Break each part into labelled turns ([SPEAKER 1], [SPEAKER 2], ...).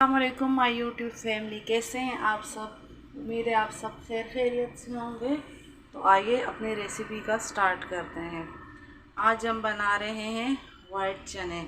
[SPEAKER 1] अस्सलामुअलैकुम my YouTube family, कैसे हैं आप सब। उम्मीद है आप सब खैरियत से होंगे। तो आइए अपनी रेसिपी का स्टार्ट करते हैं। आज हम बना रहे हैं वाइट चने,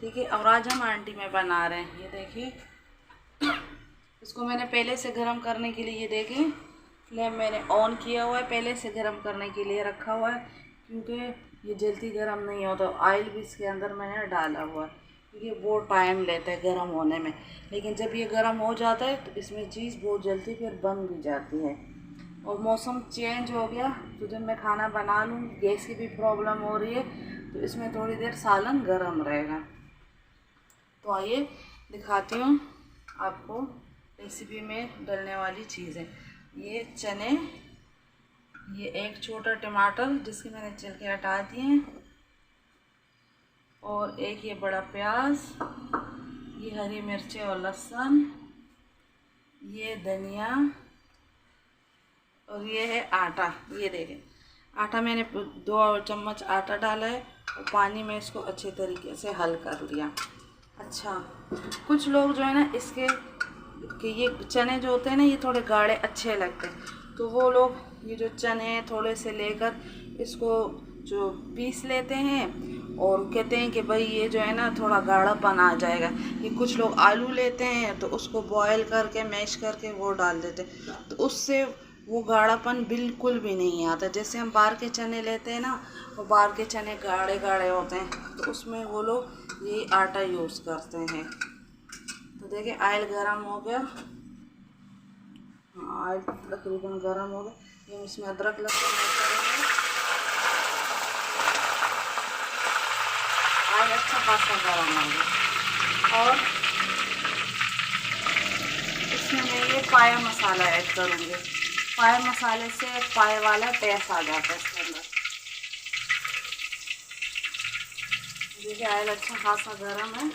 [SPEAKER 1] ठीक है। और आज हम आंटी में बना रहे हैं। ये देखिए, इसको मैंने पहले से गर्म करने के लिए, ये देखिए फ्लेम मैंने ऑन किया हुआ है, पहले से गर्म करने के लिए रखा हुआ है, क्योंकि ये जल्दी गर्म नहीं होता। ऑयल भी इसके अंदर मैंने डाला हुआ है, क्योंकि बहुत टाइम लेता है गर्म होने में। लेकिन जब ये गर्म हो जाता है तो इसमें चीज़ बहुत जल्दी फिर बन भी जाती है। और मौसम चेंज हो गया तो जब मैं खाना बना लूँ, गैस की भी प्रॉब्लम हो रही है, तो इसमें थोड़ी देर सालन गर्म रहेगा। तो आइए दिखाती हूँ आपको रेसिपी में डलने वाली चीज़ें। ये चने, ये एक छोटा टमाटर जिसके मैंने छिलके हटा दिए हैं, और एक ये बड़ा प्याज, ये हरी मिर्चें और लहसुन, ये धनिया, और ये है आटा। ये देखें, आटा मैंने 2 चम्मच आटा डाला है, और पानी में इसको अच्छे तरीके से हल कर लिया। अच्छा, कुछ लोग जो है ना, इसके कि ये चने जो होते हैं ना, ये थोड़े गाढ़े अच्छे लगते हैं, तो वो लोग ये जो चने थोड़े से लेकर इसको जो पीस लेते हैं, और कहते हैं कि भाई ये जो है ना थोड़ा गाढ़ापन आ जाएगा। ये कुछ लोग आलू लेते हैं तो उसको बॉयल करके मैश करके वो डाल देते हैं, तो उससे वो गाढ़ापन बिल्कुल भी नहीं आता। जैसे हम बाहर के चने लेते हैं ना, वो बाहर के चने गाढ़े गाढ़े होते हैं, तो उसमें वो लोग यही आटा यूज़ करते हैं। तो देखिए ऑयल गरम हो गया। हाँ, ऑयल तकरीबन गरम हो गया। ये इसमें अदरक लहसुन ऐड करेंगे। ऑयल अच्छा खासा गरम हो गया, और इसमें मैं ये पाया मसाला ऐड करूँगी। पाया मसाले से पाए वाला टेस्ट आ जाता है इसके अंदर। देखिए ऑयल अच्छा खासा गरम है।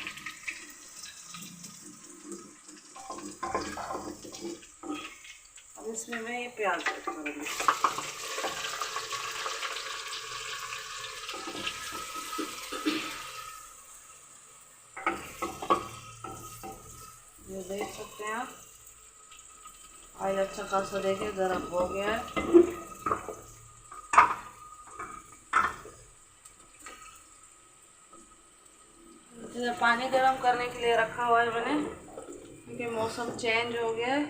[SPEAKER 1] अब इसमें मैं ये प्याज ऐड करूँगी। ये देख सकते हैं आप, ऑयल अच्छा खासा देखिए गरम हो गया है। पानी गरम करने के लिए रखा हुआ है मैंने, क्योंकि मौसम चेंज हो गया है,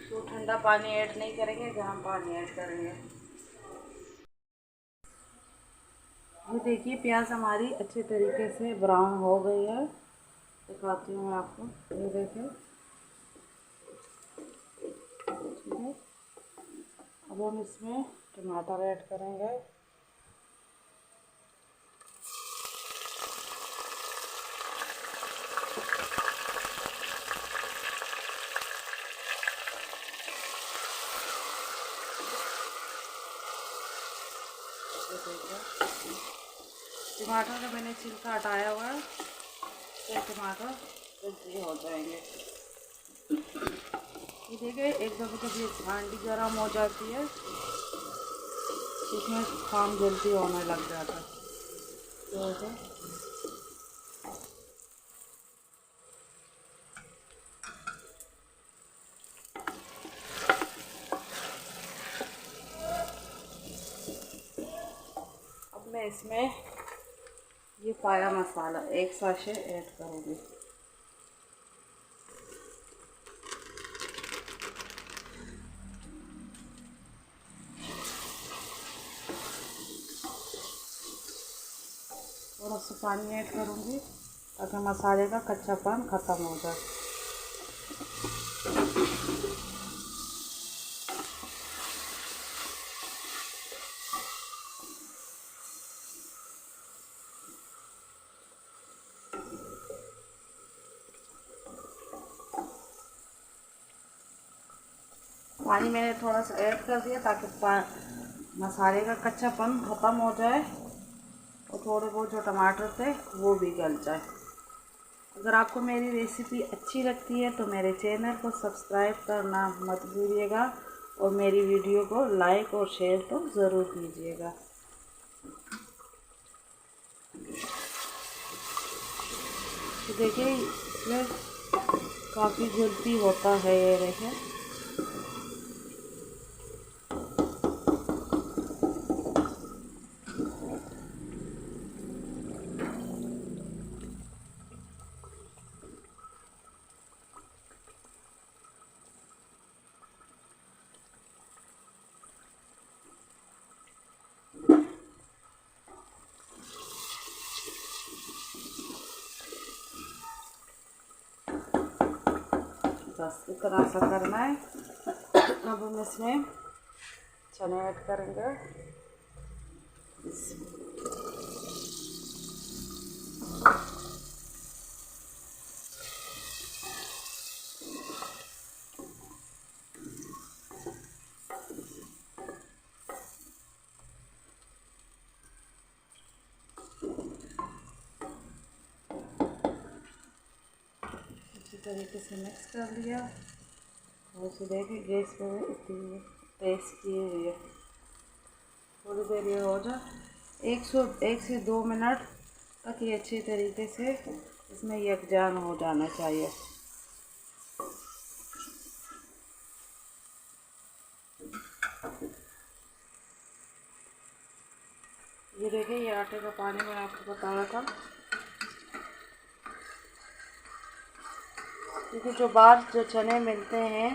[SPEAKER 1] तो ठंडा पानी ऐड नहीं करेंगे, गर्म पानी ऐड करेंगे। ये देखिए प्याज हमारी अच्छे तरीके से ब्राउन हो गई है। दिखाती हूँ मैं आपको, ये देखिए, ठीक है। अब हम इसमें टमाटर ऐड करेंगे। टमाटर का मैंने छिलका हटाया हुआ है, तो टमाटर जल्दी हो जाएंगे। ये देखिए, एक दफ़े जब ये हांडी गर्म हो जाती है, इसमें काम जल्दी होने लग जाता है। तो अब मैं इसमें ये पाया मसाला 1 साशे ऐड करूँगी। थोड़ा सा पानी ऐड करूँगी ताकि मसाले का कच्चापन ख़त्म हो जाए। पानी मैंने थोड़ा सा ऐड कर दिया ताकि मसाले का कच्चापन ख़त्म हो जाए, और थोड़े बहुत जो टमाटर थे वो भी गल जाए। अगर आपको मेरी रेसिपी अच्छी लगती है तो मेरे चैनल को सब्सक्राइब करना मत भूलिएगा, और मेरी वीडियो को लाइक और शेयर तो ज़रूर कीजिएगा। तो देखिए, इसमें काफ़ी जल्दी होता है ये देखें। बस इतना सा करना है। अब हम इसमें चने ऐड करेंगे। इसी तरीके से मिक्स कर लिया और इसे देखिए गैस पे इतनी तेज़ की हुई है। थोड़ी देर ये हो जाए, 1 से 2 मिनट तक ये अच्छी तरीके से इसमें यकजान हो जाना चाहिए। ये देखिए ये आटे का पानी मैंने आपको बताया था, क्योंकि जो बाहर जो चने मिलते हैं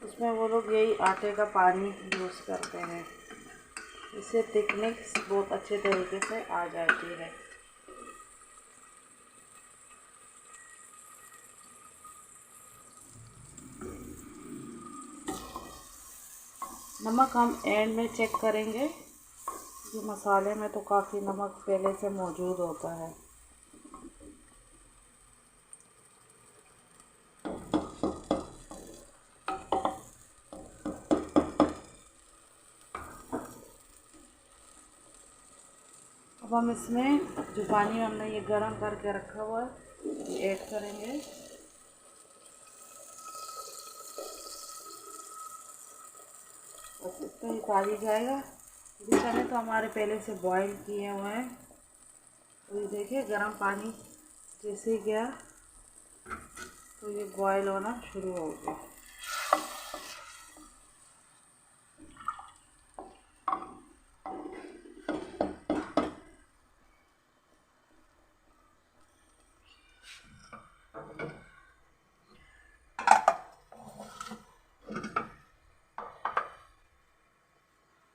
[SPEAKER 1] उसमें वो लोग यही आटे का पानी यूज़ करते हैं। इससे थिकनेस बहुत अच्छे तरीके से आ जाती है। नमक हम एंड में चेक करेंगे, ये मसाले में तो काफ़ी नमक पहले से मौजूद होता है। अब हम इसमें जो पानी हमने ये गर्म करके रखा हुआ है ये ऐड करेंगे। बस इतना ही पानी जाएगा। ये चने तो हमारे पहले से बॉईल किए हुए हैं। तो ये देखिए गर्म पानी जैसे गया तो ये बॉईल होना शुरू हो गया।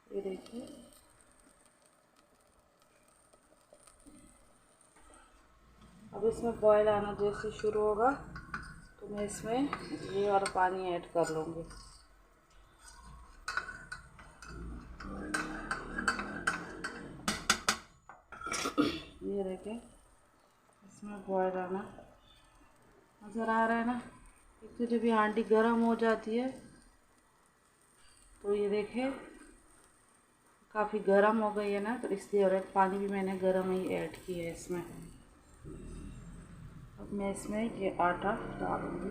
[SPEAKER 1] ये देखिए अब इसमें बॉईल आना जैसे शुरू होगा तो मैं इसमें ये और पानी ऐड कर लूँगी। ये देखिए इसमें बॉईल आना नज़र आ रहा है ना। एक तो जब ये हांडी गर्म हो जाती है तो ये देखिए काफ़ी गर्म हो गई है ना, तो इसलिए और पानी भी मैंने गर्म ही ऐड किया है इसमें। अब मैं इसमें ये आटा डालूँगी।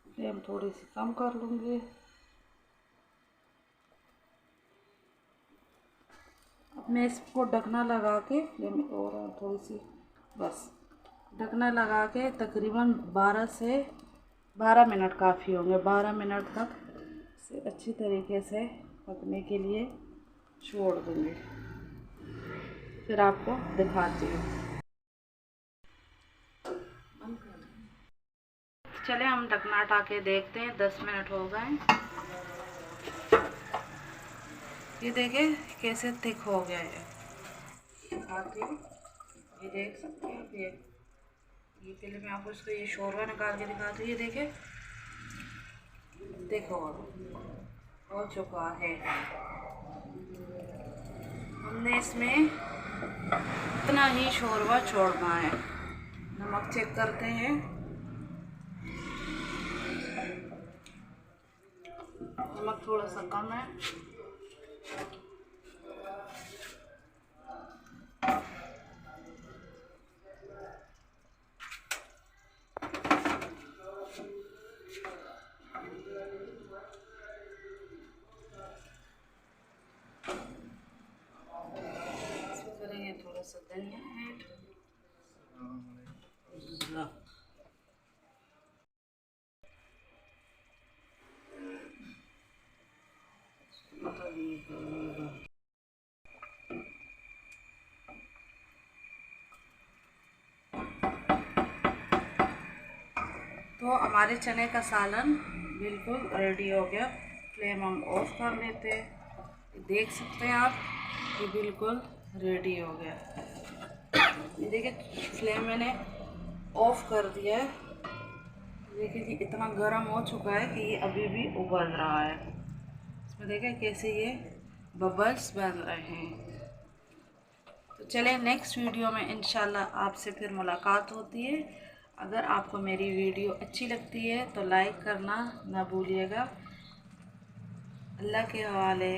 [SPEAKER 1] फ्लेम थोड़ी सी कम कर लूँगी। अब मैं इसको ढकना लगा के फ्लेम और थोड़ी सी बस ढकना लगा के तकरीबन 12 मिनट काफ़ी होंगे। 12 मिनट तक इसे अच्छी तरीके से पकने के लिए छोड़ दूँगी। फिर आपको दिखाती हूँ। चले हम ढकना हटा के देखते हैं। 10 मिनट हो गए। ये देखिए कैसे थिक हो गया है। दिखाती हूँ, ये देख सकते हैं। ये पहले मैं आपको इसको ये शोरबा निकाल के दिखाती हूँ। ये देखिए देखो हो चुका है। हमने इसमें इतना ही शोरबा छोड़ना है। नमक चेक करते हैं। नमक थोड़ा सा कम है। तो हमारे चने का सालन बिल्कुल रेडी हो गया। फ्लेम हम ऑफ कर लेते हैं। देख सकते हैं आप, ये बिल्कुल रेडी हो गया। ये देखिए फ्लेम मैंने ऑफ कर दिया है। देखिए कि इतना गर्म हो चुका है कि ये अभी भी उबल रहा है। इसमें देखिए कैसे ये बबल्स बन रहे हैं। तो चलिए नेक्स्ट वीडियो में इंशाल्लाह आपसे फिर मुलाकात होती है। अगर आपको मेरी वीडियो अच्छी लगती है तो लाइक करना ना भूलिएगा। अल्लाह के हवाले।